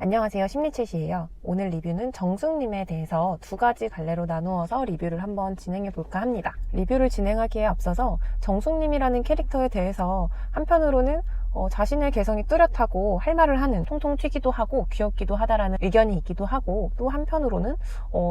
안녕하세요, 심리챗이에요. 오늘 리뷰는 정숙님에 대해서 두 가지 갈래로 나누어서 리뷰를 한번 진행해 볼까 합니다. 리뷰를 진행하기에 앞서서 정숙님이라는 캐릭터에 대해서 한편으로는 자신의 개성이 뚜렷하고 할 말을 하는, 통통 튀기도 하고 귀엽기도 하다라는 의견이 있기도 하고, 또 한편으로는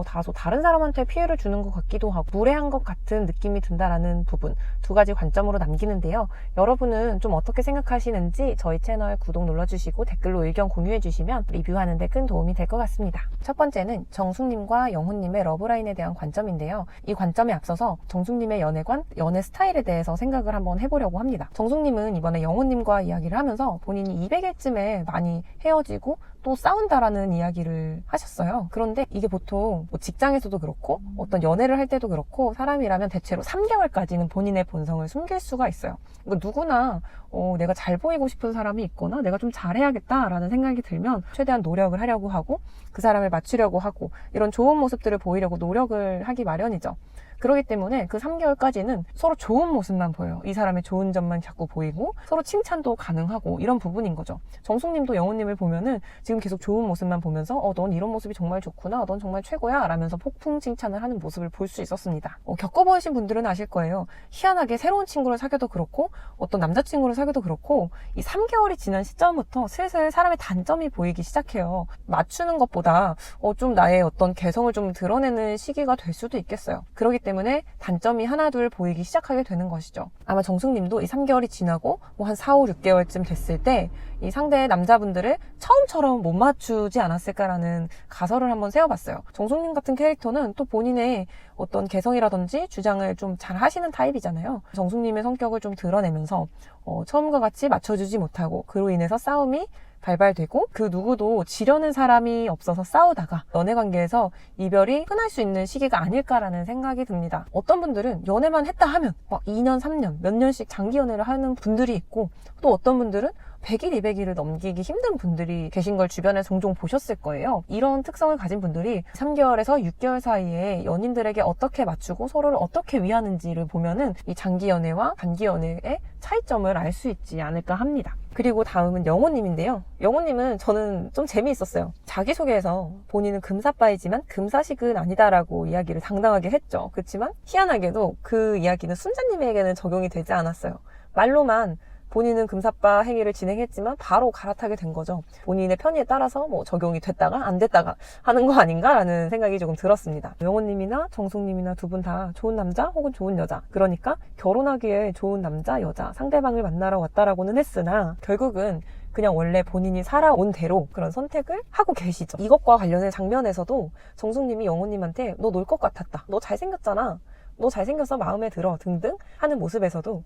다소 다른 사람한테 피해를 주는 것 같기도 하고 무례한 것 같은 느낌이 든다라는 부분, 두 가지 관점으로 남기는데요. 여러분은 좀 어떻게 생각하시는지 저희 채널 구독 눌러주시고 댓글로 의견 공유해주시면 리뷰하는 데 큰 도움이 될 것 같습니다. 첫 번째는 정숙님과 영훈님의 러브라인에 대한 관점인데요. 이 관점에 앞서서 정숙님의 연애관, 연애 스타일에 대해서 생각을 한번 해보려고 합니다. 정숙님은 이번에 영훈님과 이야기를 하면서 본인이 200일쯤에 많이 헤어지고 또 싸운다라는 이야기를 하셨어요. 그런데 이게 보통 직장에서도 그렇고 어떤 연애를 할 때도 그렇고 사람이라면 대체로 3개월까지는 본인의 본성을 숨길 수가 있어요. 그러니까 누구나 내가 잘 보이고 싶은 사람이 있거나 내가 좀 잘해야겠다라는 생각이 들면 최대한 노력을 하려고 하고 그 사람을 맞추려고 하고 이런 좋은 모습들을 보이려고 노력을 하기 마련이죠. 그렇기 때문에 그 3개월까지는 서로 좋은 모습만 보여요. 이 사람의 좋은 점만 자꾸 보이고 서로 칭찬도 가능하고 이런 부분인 거죠. 정숙님도 영훈님을 보면은 지금 계속 좋은 모습만 보면서 넌 이런 모습이 정말 좋구나, 넌 정말 최고야 라면서 폭풍 칭찬을 하는 모습을 볼 수 있었습니다. 겪어보신 분들은 아실 거예요. 희한하게 새로운 친구를 사귀어도 그렇고 어떤 남자친구를 사귀어도 그렇고 이 3개월이 지난 시점부터 슬슬 사람의 단점이 보이기 시작해요. 맞추는 것보다 좀 나의 어떤 개성을 좀 드러내는 시기가 될 수도 있겠어요. 그렇기 때문에 단점이 하나둘 보이기 시작하게 되는 것이죠. 아마 정숙님도 이 3개월이 지나고 한 4, 5, 6개월쯤 됐을 때 이 상대의 남자분들을 처음처럼 못 맞추지 않았을까라는 가설을 한번 세워봤어요. 정숙님 같은 캐릭터는 또 본인의 어떤 개성이라든지 주장을 좀 잘 하시는 타입이잖아요. 정숙님의 성격을 좀 드러내면서 처음과 같이 맞춰주지 못하고 그로 인해서 싸움이 발발되고 그 누구도 지려는 사람이 없어서 싸우다가 연애관계에서 이별이 흔할 수 있는 시기가 아닐까라는 생각이 듭니다. 어떤 분들은 연애만 했다 하면 막 2년, 3년, 몇 년씩 장기 연애를 하는 분들이 있고 또 어떤 분들은 100일, 200일을 넘기기 힘든 분들이 계신 걸 주변에 종종 보셨을 거예요. 이런 특성을 가진 분들이 3개월에서 6개월 사이에 연인들에게 어떻게 맞추고 서로를 어떻게 위하는지를 보면은 이 장기 연애와 단기 연애의 차이점을 알 수 있지 않을까 합니다. 그리고 다음은 영호님인데요. 영호님은 저는 좀 재미있었어요. 자기소개에서 본인은 금사빠이지만 금사식은 아니다라고 이야기를 당당하게 했죠. 그렇지만 희한하게도 그 이야기는 순자님에게는 적용이 되지 않았어요. 말로만 본인은 금사빠 행위를 진행했지만 바로 갈아타게 된 거죠. 본인의 편의에 따라서 적용이 됐다가 안 됐다가 하는 거 아닌가라는 생각이 조금 들었습니다. 영호님이나 정숙님이나 두 분 다 좋은 남자 혹은 좋은 여자, 그러니까 결혼하기에 좋은 남자, 여자, 상대방을 만나러 왔다라고는 했으나 결국은 그냥 원래 본인이 살아온 대로 그런 선택을 하고 계시죠. 이것과 관련된 장면에서도 정숙님이 영호님한테 너 놀 것 같았다, 너 잘생겼잖아, 너 잘생겨서 마음에 들어 등등 하는 모습에서도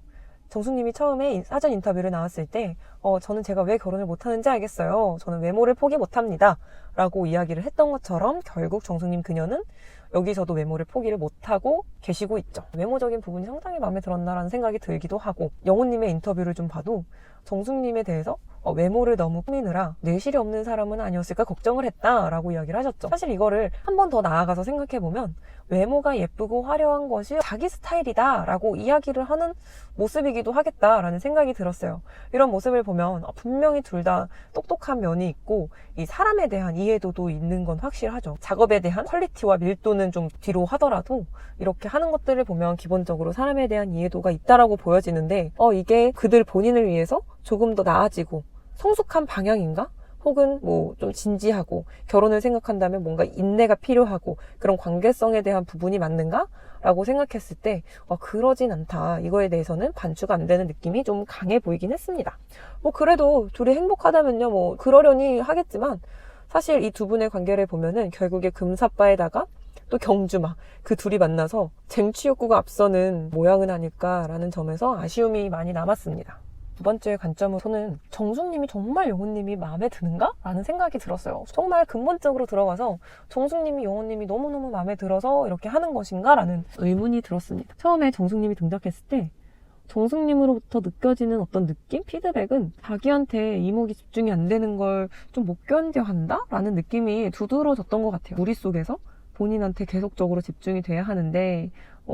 정숙님이 처음에 사전 인터뷰를 나왔을 때 저는 제가 왜 결혼을 못하는지 알겠어요. 저는 외모를 포기 못합니다 라고 이야기를 했던 것처럼 결국 정숙님 그녀는 여기서도 외모를 포기를 못하고 계시고 있죠. 외모적인 부분이 상당히 마음에 들었나라는 생각이 들기도 하고, 영호님의 인터뷰를 좀 봐도 정숙님에 대해서 외모를 너무 꾸미느라 내실이 없는 사람은 아니었을까 걱정을 했다라고 이야기를 하셨죠. 사실 이거를 한 번 더 나아가서 생각해보면 외모가 예쁘고 화려한 것이 자기 스타일이다 라고 이야기를 하는 모습이기도 하겠다라는 생각이 들었어요. 이런 모습을 보면 분명히 둘 다 똑똑한 면이 있고 이 사람에 대한 이해도도 있는 건 확실하죠. 작업에 대한 퀄리티와 밀도는 좀 뒤로 하더라도 이렇게 하는 것들을 보면 기본적으로 사람에 대한 이해도가 있다라고 보여지는데 이게 그들 본인을 위해서 조금 더 나아지고 성숙한 방향인가? 혹은 좀 진지하고 결혼을 생각한다면 뭔가 인내가 필요하고 그런 관계성에 대한 부분이 맞는가? 라고 생각했을 때 그러진 않다. 이거에 대해서는 반추가 안 되는 느낌이 좀 강해 보이긴 했습니다. 그래도 둘이 행복하다면요 그러려니 하겠지만 사실 이 두 분의 관계를 보면은 결국에 금사빠에다가 또 경주마, 그 둘이 만나서 쟁취 욕구가 앞서는 모양은 아닐까라는 점에서 아쉬움이 많이 남았습니다. 두 번째 관점으로는 정숙님이 정말 영호님이 마음에 드는가? 라는 생각이 들었어요. 정말 근본적으로 들어가서 정숙님이 영호님이 너무너무 마음에 들어서 이렇게 하는 것인가? 라는 의문이 들었습니다. 처음에 정숙님이 등장했을 때 정숙님으로부터 느껴지는 어떤 느낌? 피드백은 자기한테 이목이 집중이 안 되는 걸 좀 못 견뎌한다? 라는 느낌이 두드러졌던 것 같아요. 무리 속에서 본인한테 계속적으로 집중이 돼야 하는데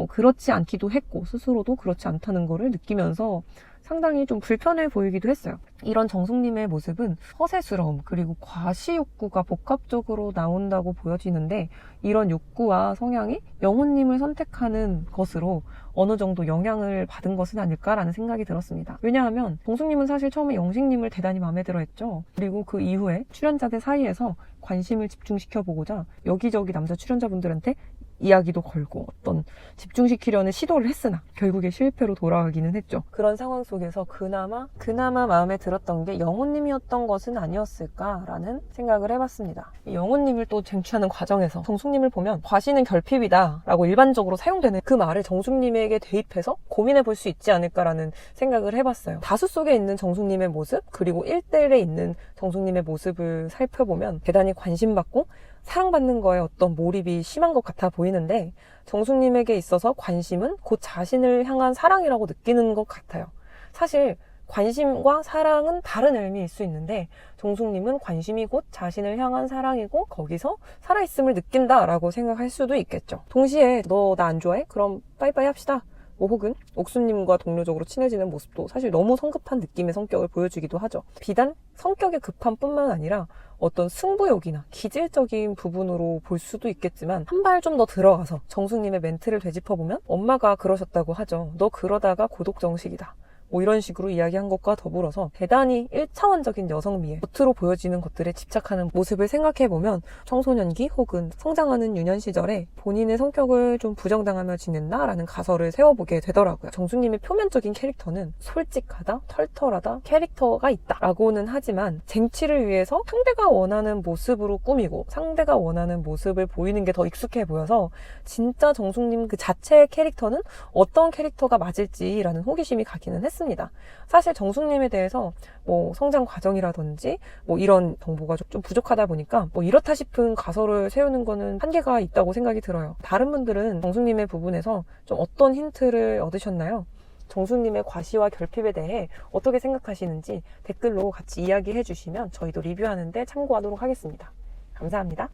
그렇지 않기도 했고 스스로도 그렇지 않다는 거를 느끼면서 상당히 좀 불편해 보이기도 했어요. 이런 정숙님의 모습은 허세스러움 그리고 과시 욕구가 복합적으로 나온다고 보여지는데 이런 욕구와 성향이 영호님을 선택하는 것으로 어느 정도 영향을 받은 것은 아닐까라는 생각이 들었습니다. 왜냐하면 정숙님은 사실 처음에 영식님을 대단히 마음에 들어 했죠. 그리고 그 이후에 출연자들 사이에서 관심을 집중시켜보고자 여기저기 남자 출연자분들한테 이야기도 걸고 어떤 집중시키려는 시도를 했으나 결국에 실패로 돌아가기는 했죠. 그런 상황 속에서 그나마 마음에 들었던 게 영호님이었던 것은 아니었을까라는 생각을 해봤습니다. 영호님을 또 쟁취하는 과정에서 정숙님을 보면 과시는 결핍이다 라고 일반적으로 사용되는 그 말을 정숙님에게 대입해서 고민해 볼 수 있지 않을까라는 생각을 해봤어요. 다수 속에 있는 정숙님의 모습 그리고 1대1에 있는 정숙님의 모습을 살펴보면 대단히 관심받고 사랑받는 거에 어떤 몰입이 심한 것 같아 보이는데 정숙님에게 있어서 관심은 곧 자신을 향한 사랑이라고 느끼는 것 같아요. 사실 관심과 사랑은 다른 의미일 수 있는데 정숙님은 관심이 곧 자신을 향한 사랑이고 거기서 살아있음을 느낀다라고 생각할 수도 있겠죠. 동시에 너 나 안 좋아해? 그럼 빠이빠이 합시다. 혹은 옥수님과 동료적으로 친해지는 모습도 사실 너무 성급한 느낌의 성격을 보여주기도 하죠. 비단 성격의 급함 뿐만 아니라 어떤 승부욕이나 기질적인 부분으로 볼 수도 있겠지만 한 발 좀 더 들어가서 정숙님의 멘트를 되짚어보면 엄마가 그러셨다고 하죠. 너 그러다가 고독정식이다. 뭐 이런 식으로 이야기한 것과 더불어서 대단히 1차원적인 여성미에 겉으로 보여지는 것들에 집착하는 모습을 생각해보면 청소년기 혹은 성장하는 유년 시절에 본인의 성격을 좀 부정당하며 지낸다라는 가설을 세워보게 되더라고요. 정숙님의 표면적인 캐릭터는 솔직하다, 털털하다 캐릭터가 있다라고는 하지만 쟁취를 위해서 상대가 원하는 모습으로 꾸미고 상대가 원하는 모습을 보이는 게 더 익숙해 보여서 진짜 정숙님 그 자체의 캐릭터는 어떤 캐릭터가 맞을지라는 호기심이 가기는 했습니다. 사실 정숙님에 대해서 뭐 성장 과정이라든지 뭐 이런 정보가 좀 부족하다 보니까 뭐 이렇다 싶은 가설을 세우는 거는 한계가 있다고 생각이 들어요. 다른 분들은 정숙님의 부분에서 좀 어떤 힌트를 얻으셨나요? 정숙님의 과시와 결핍에 대해 어떻게 생각하시는지 댓글로 같이 이야기해 주시면 저희도 리뷰하는데 참고하도록 하겠습니다. 감사합니다.